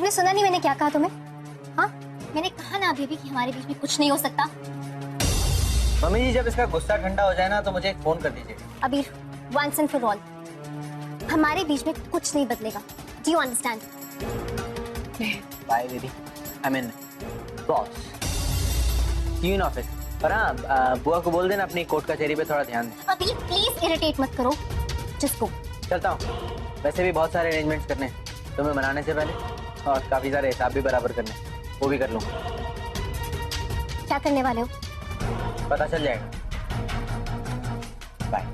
तुमने सुना नहीं मैंने क्या कहा तुम्हें? हाँ, मैंने कहा ना बेबी कि हमारे बीच में कुछ नहीं हो सकता। मम्मी जी, जब इसका गुस्सा ठंडा हो जाए ना तो मुझे एक फोन कर दीजिए। अबीर, वंस एंड फॉर ऑल, हमारे बीच में कुछ नहीं बदलेगा। Do you understand? Bye baby, I mean boss, see you in office. पर हाँ, बुआ को बोल देना अपनी कोर्ट कचहरी पे थोड़ा ध्यान दें। अबीर प्लीज इरिटेट मत करो, जस्ट गो। चलता हूँ, वैसे भी बहुत सारे अरेंजमेंट्स करने हैं तुम्हें मनाने से पहले, और काफी सारे हिसाब भी बराबर करने हैं, वो भी कर लूँगा। क्या करने वाले हो? पता चल जाएगा। बाय।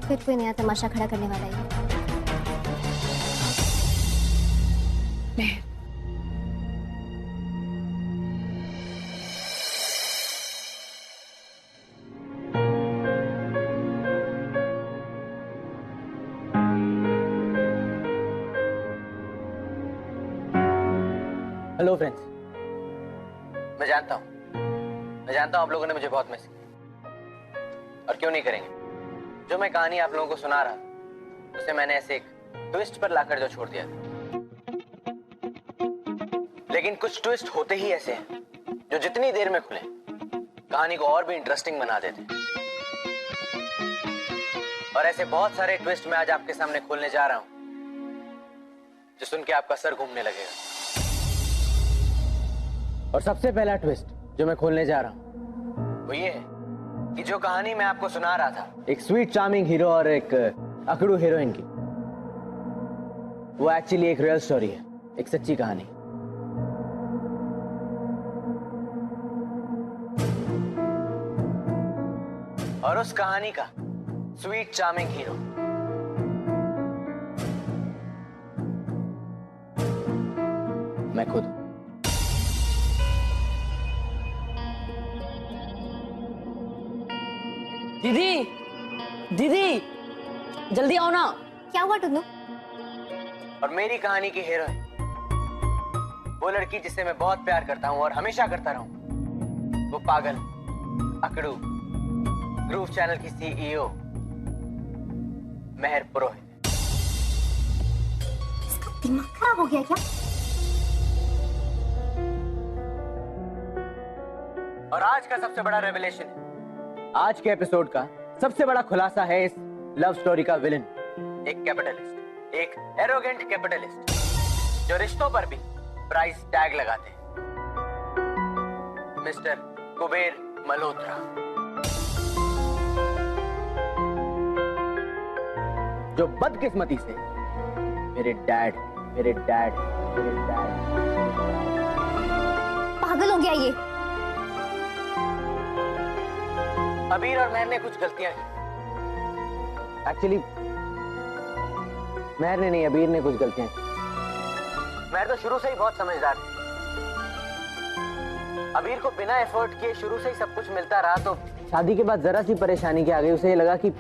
फिर कोई नया तमाशा खड़ा करने वाला है। हेलो फ्रेंड्स, मैं जानता हूँ आप लोगों ने मुझे बहुत मिस किया, और क्यों नहीं करेंगे। जो मैं कहानी आप लोगों को सुना रहा था उसे मैंने ऐसे एक ट्विस्ट पर लाकर जो छोड़ दिया था, लेकिन कुछ ट्विस्ट होते ही ऐसे हैं जो जितनी देर में खुले कहानी को और भी इंटरेस्टिंग बना देते हैं। और ऐसे बहुत सारे ट्विस्ट मैं आज आपके सामने खोलने जा रहा हूं जो सुन के आपका सर घूमने लगेगा। और सबसे पहला ट्विस्ट जो मैं खोलने जा रहा हूं वो ये है कि जो कहानी मैं आपको सुना रहा था, एक स्वीट चार्मिंग हीरो और एक अकड़ू हीरोइन की, वो एक्चुअली एक रियल स्टोरी है, एक सच्ची कहानी। और उस कहानी का स्वीट चार्मिंग हीरो मैं खुद हूं। दीदी, दीदी, जल्दी आओ ना। क्या हुआ टुन्नू? और मेरी कहानी की हीरोइन, वो लड़की जिसे मैं बहुत प्यार करता हूं और हमेशा करता रहूं, वो पागल अकड़ू ग्रूव चैनल की सीईओ मेहर पुरोहित। इसका दिमाग खराब हो गया क्या? और आज का सबसे बड़ा रेवलेशन है, आज के एपिसोड का सबसे बड़ा खुलासा है इस लव स्टोरी का विलन, एक कैपिटलिस्ट, एक एरोगेंट कैपिटलिस्ट जो रिश्तों पर भी प्राइस टैग लगाते हैं, मिस्टर कुबेर मल्होत्रा, जो बदकिस्मती से मेरे डैड पागल हो गया ये। अबीर और महर ने कुछ गलतियां की। एक्चुअली महर ने नहीं, अबीर ने कुछ गलतियां की। महर तो शुरू से ही बहुत समझदार थी। अबीर को बिना एफर्ट किए शुरू से ही सब कुछ मिलता रहा, तो शादी के बाद जरा सी परेशानी की आ गई, उसे ये लगा कि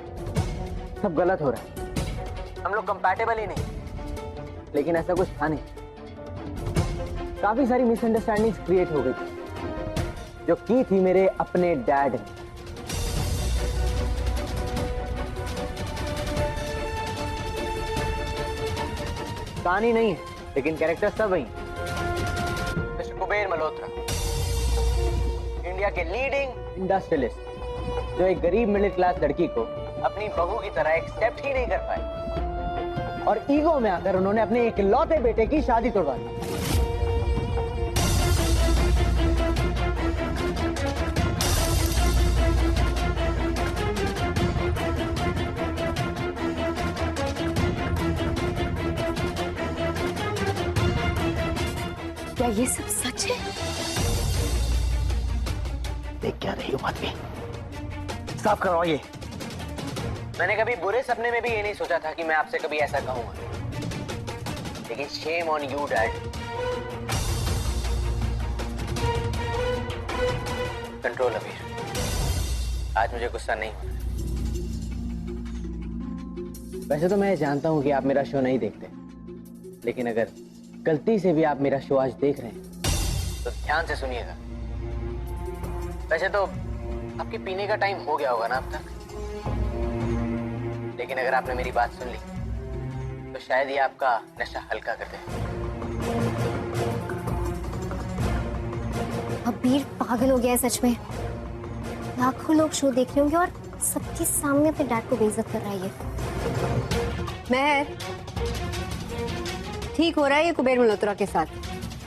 सब गलत हो रहा है, हम लोग कंपैटिबल ही नहीं। लेकिन ऐसा कुछ था नहीं। काफी सारी मिसअंडरस्टैंडिंग्स क्रिएट हो गई जो की थी मेरे अपने डैड ने। कहानी नहीं है लेकिन कैरेक्टर सब वही। मिस्टर कुबेर मल्होत्रा, इंडिया के लीडिंग इंडस्ट्रियलिस्ट, जो एक गरीब मिडिल क्लास लड़की को अपनी बहू की तरह एक्सेप्ट ही नहीं कर पाए, और ईगो में आकर उन्होंने अपने इकलौते बेटे की शादी तोड़वा दी। क्या ये सब सच है? देख क्या रही हो बात में, साफ करवाओ ये। मैंने कभी बुरे सपने में भी ये नहीं सोचा था कि मैं आपसे कभी ऐसा कहूंगा, लेकिन shame on you dad. Control अबीर, आज मुझे गुस्सा नहीं हो रहा। वैसे तो मैं जानता हूं कि आप मेरा शो नहीं देखते, लेकिन अगर गलती से भी आप मेरा शो आज देख रहे हैं तो ध्यान से सुनिएगा। वैसे तो आपके पीने का टाइम हो गया होगा ना अब तक, लेकिन अगर आपने मेरी बात सुन ली तो शायद ये आपका नशा हल्का कर दे। अबीर पागल हो गया है सच में। लाखों लोग शो देख रहे होंगे और सबके सामने अपने डैड को बेइज्जत कर रहा है ये। महर, ठीक हो रहा है ये कुबेर मल्होत्रा के साथ,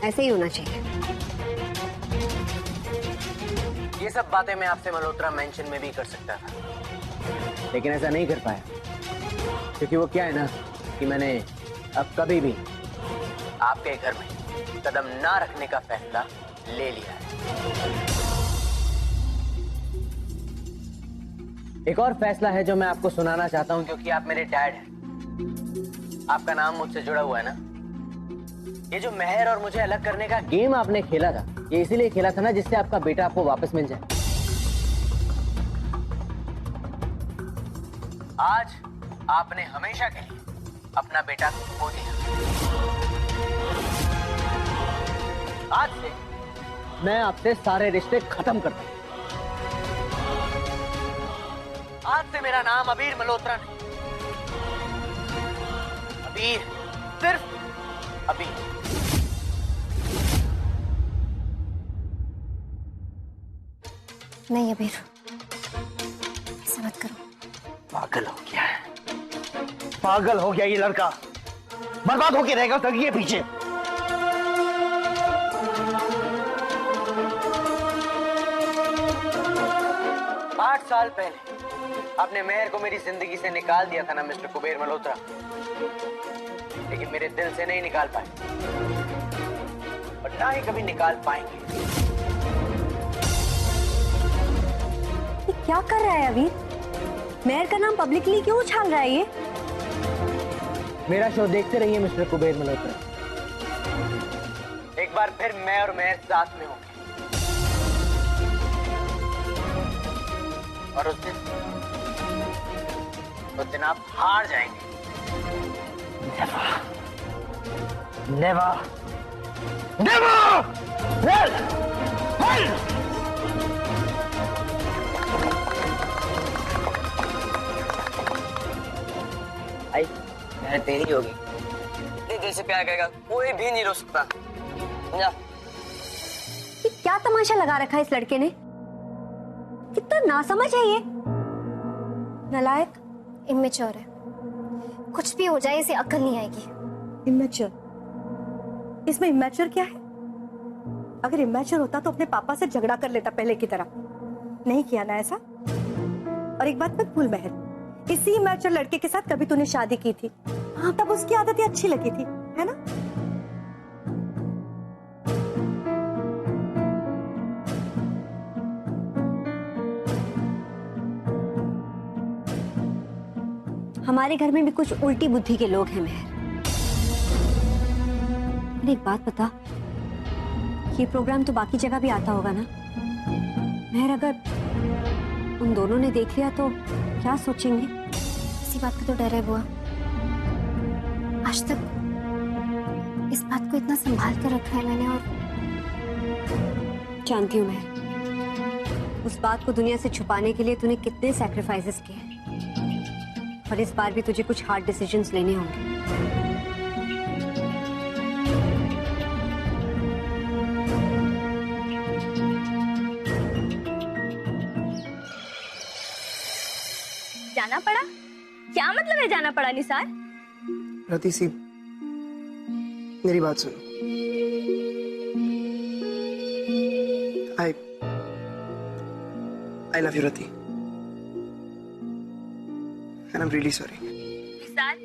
ऐसे ही होना चाहिए। ये सब बातें मैं आपसे मल्होत्रा मेंशन में भी कर सकता था, लेकिन ऐसा नहीं कर पाया क्योंकि वो क्या है ना कि मैंने अब कभी भी आपके घर में कदम ना रखने का फैसला ले लिया है। एक और फैसला है जो मैं आपको सुनाना चाहता हूं क्योंकि आप मेरे डैड हैं। आपका नाम मुझसे जुड़ा हुआ है ना। ये जो महर और मुझे अलग करने का गेम आपने खेला था, ये इसीलिए खेला था ना जिससे आपका बेटा आपको वापस मिल जाए। आज आपने हमेशा के लिए अपना बेटा खो दिया। आज से मैं आपसे सारे रिश्ते खत्म करता हूं। आज से मेरा नाम अबीर मल्होत्रा नहीं, अबीर, सिर्फ अबीर। नहीं अबीर, ऐसा मत करो। पागल हो गया है, पागल हो गया ये लड़का, बर्बाद होके रहेगा तक ये पीछे। आठ साल पहले आपने महर को मेरी जिंदगी से निकाल दिया था ना मिस्टर कुबेर मल्होत्रा, लेकिन मेरे दिल से नहीं निकाल पाए और ना ही कभी निकाल पाएंगे। ये क्या कर रहा है अबीर? महर का नाम पब्लिकली क्यों उछाल रहा है ये? मेरा शो देखते रहिए मिस्टर कुबेर मल्होत्रा, एक बार फिर मैं और महर साथ में होंगे और उस दिन आप हार जाएंगे। नेवर, नेवर, नेवर, आई मैं तेरी होगी। इतने दिल से प्यार करेगा कोई भी नहीं रोक सकता। जा। ये क्या तमाशा लगा रखा है इस लड़के ने? कितना नासमझ है ये, नालायक, इमेच्योर है। कुछ भी हो जाए इसे अक्ल नहीं आएगी। इमेच्योर? इसमें इमेच्योर क्या है? अगर इमेच्योर होता तो अपने पापा से झगड़ा कर लेता पहले की तरह। नहीं किया ना ऐसा। और एक बात मत भूल महर, इसी इमेच्योर लड़के के साथ कभी तूने शादी की थी। हाँ, तब उसकी आदतें अच्छी लगी थी, है ना? हमारे घर में भी कुछ उल्टी बुद्धि के लोग हैं महर। मुझे एक बात बता, ये प्रोग्राम तो बाकी जगह भी आता होगा ना महर? अगर उन दोनों ने देख लिया तो क्या सोचेंगे? इसी बात का तो डर है बुआ। आज तक इस बात को इतना संभाल कर रखा है मैंने। और जानती हूँ महर, उस बात को दुनिया से छुपाने के लिए तूने कितने सैक्रिफाइसेस किए, और इस बार भी तुझे कुछ हार्ड डिसीजंस लेने होंगे। जाना पड़ा? क्या मतलब है जाना पड़ा निसार? रति सी, मेरी बात सुनो। I love you Rati, and I'm really sorry। Nisar,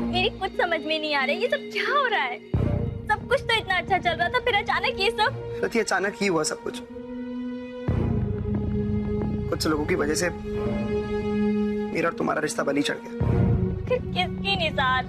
मेरी कुछ समझ में नहीं आ रहा है, ये सब क्या हो रहा है? सब कुछ तो इतना अच्छा चल रहा था, फिर अचानक ये सब। रति, अचानक ही हुआ सब कुछ। कुछ लोगों की वजह से मेरा और तुम्हारा रिश्ता बलि चढ़ गया। फिर किसकी निसार?